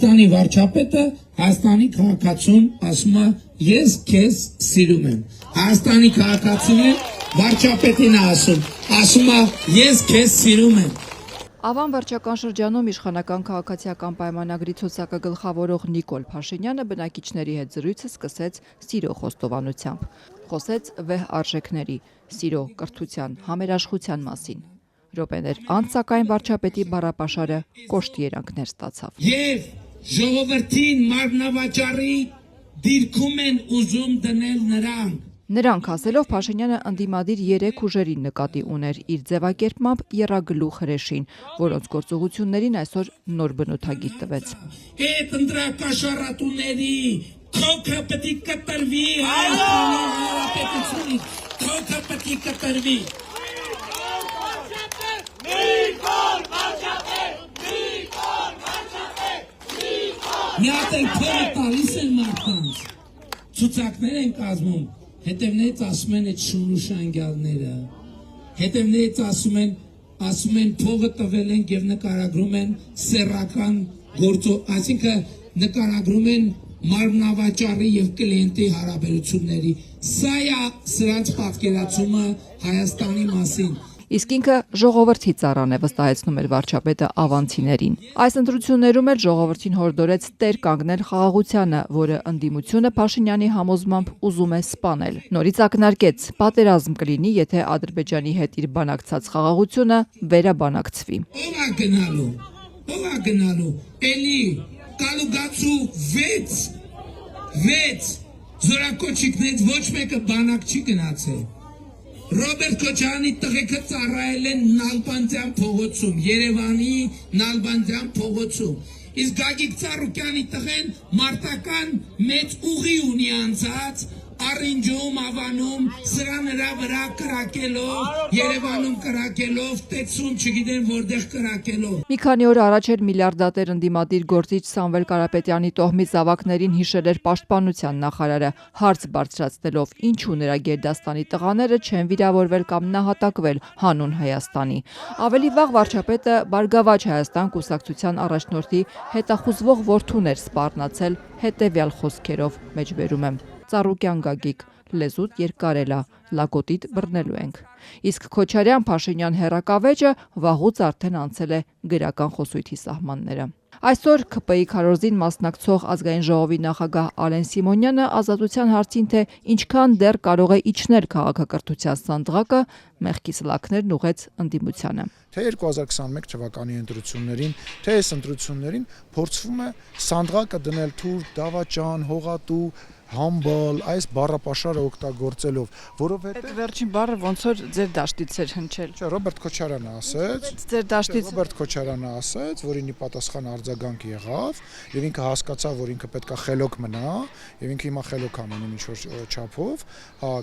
Հայաստանի վարչապետը Հայաստանի քաղաքացուն ասում է ես քեզ սիրում եմ։ Հայաստանի քաղաքացին վարչապետին ասում է ես քեզ սիրում եմ։ Ավան վարչական շրջանում իշխանական քաղաքացիական պայմանագրի ցուցակը գլխավորող Նիկոլ Փաշինյանը բնակիչների հետ զրույցը սկսեց սիրո խոստովանությամբ։ Խոսեց վեհ արժեքների՝ սիրո, կրթության, համերաշխության մասին։ Րոպեներ անց սակայն վարչապետի բառապաշարը կոշտ երանգներ ստացավ։ Եվ ժողովրդին մարմնավաճառի դիրքում են ուզում դնել Նրանք ասելով Փաշինյանը ընդդիմադիր 3 ուժերին նկատի ուներ իր ձևակերպմամբ եռագլուխ հրեշին, որոնց գործողություններին այսօր նոր բնութագիր տվեց։ Այդ ընտրակաշառատուների քոքը պետք է կտրվի Հայաստանի Հանրապետությունից, քոքը պետք է կտրվի։ Մի հատ են քորը տալիս են մարդկանց, ցուցակներ են կազմում, հետևներից ասում են այդ շունուշանգյալները, հետևներից ասում են փողը տվել են և նկարագրում են սեռական գործով, այսինքն նկարագրում են մարմնավաճառի և կլիենտի հարաբերությունների, սա է սրանց պատկերացումը Հայաստանի մասին։ Իսկ ինքը ժողովրդի ծառան է, վստահեցնում էր վարչապետը ավանցիներին։ Այս ընտրություններում էլ ժողովրդին հորդորեց տեր կանգնել խաղաղությանը, որը ընդդիմությունը Փաշինյանի համոզմամբ ուզում է սպանել։ Նորից ակնարկեց՝ պատերազմ կլինի, եթե Ադրբեջանի հետ իր բանակցած խաղաղությունը վերաբանակցվի։ Ով է գնալու, էլի կալուգացու 6 զորակոչիկներից ոչ մեկը բանակ չի գնացել։ Ռոբերտ Քոչարյանի տղեկը ծառայել են Նալբանդյան փողոցում, Երևանի Նալբանդյան փողոցում։ Իսկ Գագիկ Ծառուկյանի տղեն մարտական մեծ ուղի ունի անցած, Առինջում, Ավանում, սրա նրա վրա կրակելով, Երևանում կրակելով, Տեցում չգիտեմ որտեղ կրակելով։ Մի քանի օր առաջ էր միլիարդատեր ընդդիմադիր գործիչ Սամվել Կարապետյանի տոհմից զավակներին հիշել էր Պաշտպանության նախարարը, հարց բարձրացնելով, ինչու նրա գերդաստանի տղաները չեն վիրավորվել կամ նահատակվել հանուն Հայաստանի։ Ավելի վաղ վարչապետը Բարգավաճ Հայաստան կուսակցության առաջնորդի հետախուզվող որդուն էր սպառնացել հետևյալ խոսքերով՝ մեջբերում եմ. Ծառուկյան Գագիկ, լեզուտ երկարելա, լակոտիդ բռնելու ենք։ Իսկ Քոչարյան Փաշինյան հեռակավեճը վաղուց արդեն անցել է գրական խոսույթի սահմանները։ Այսօր ՔՊԻ քարոզին մասնակցող ազգային ժողովի նախագահ Ալեն Սիմոնյանը ազատության հարցին, թե ինչքան դեռ կարող է իջնել քաղաքակրթության սանդղակը, մեղքի սլաքներն ուղեց ընդդիմությանը։ Թե 2021 թվականի ընտրություններին, թե այս ընտրություններին փորձվում է սանդղակը դնել թուրք, դավաճան, հողատու, համբալ, այս բառապաշարը օգտագործելով, որովհետև Այդ վերջին բառը ոնց որ ձեր դաշտից էր հնչել։ Չէ, Ռոբերտ Քոչարյանը ասեց, Ձեր դաշտից Ռոբերտ Քոչարյանը ասեց, որին ի պատասխան արձագանք եղավ, եւ ինքը հասկացավ, որ ինքը պետքա խելոք մնա, եւ ինքը հիմա խելոք է մնում ինչ որ չափով,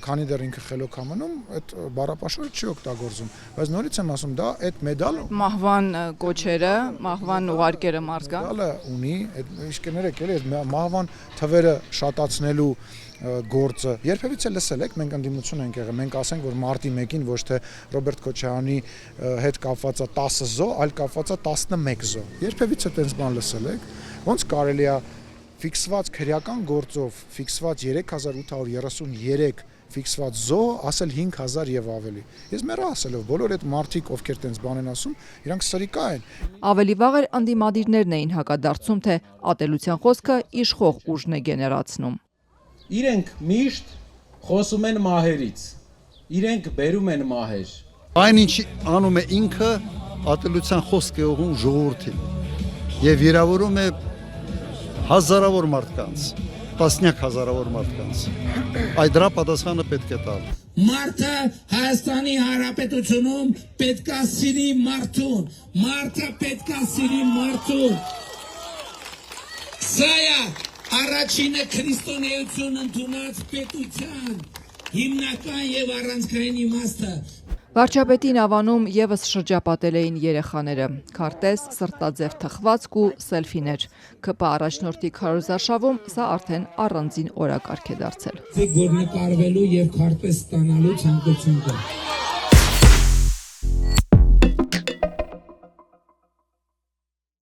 քանի դեռ ինքը խելոք է մնում, այդ բառապաշարը չի օգտագործում, բայց նորից եմ ասում, դա այդ մեդալը մահվան կոչերը, մահվան ուղարկերը մարզգան։ Մեդալը ունի, այդ իշկերներեք էլի մահվան թվերը շատացնելու գործը երբևիցե լսել եք, մենք ընդդիմություն ենք եղել, մենք ասենք, որ մարտի 1-ին ոչ թե Ռոբերտ Քոչարյանի հետ կապված է 10 զո, այլ կապված է 11 զո։ Երբևիցե այդպես բան լսել եք, ոնց կարելի է ֆիքսված քրեական գործով, ֆիքսված 3833 ֆիքսված զո, ասել 5000 եւ ավելի։ Ես մեռա ասելով, բոլոր այդ մարդիկ, ովքեր տենց բան են ասում, իրանք սրիկա են։ Ավելի վաղ էր ընդդիմադիրներն էին հակադարձում, թե ատելության խոսքը իշխող ուժն է գեներացնում։ Իրենք միշտ խոսում են մահերից, իրենք բերում են մահեր։ Այնինչ անում է ինքը ատելության խոսք է ուղղում ժողովրդին եւ վիրավորում է հազարավոր մարդկանց, տասնյակ հազարավոր մարդկանց։ Այդ դրա պատասխանը պետք է տալ։ Մարդը Հայաստանի Հանրապետությունում պետքա սիրի մարդուն, մարդը պետքա սիրի մարդուն։ Սա է առաջինը քրիստոնեություն ընդունած պետության հիմնական եւ առանցքային իմաստը։ Վարչապետին Ավանում եւս շրջապատել էին երեխաները, քարտեզ, սրտաձև թխվածք ու սելֆիներ։ ԿՊ առաջնորդի քարոզարշավում սա արդեն առանձին օրակարգ է դարձել։ Ձեր գործ նկարվելու եւ քարտեզ ստանալու ցանկություն կա։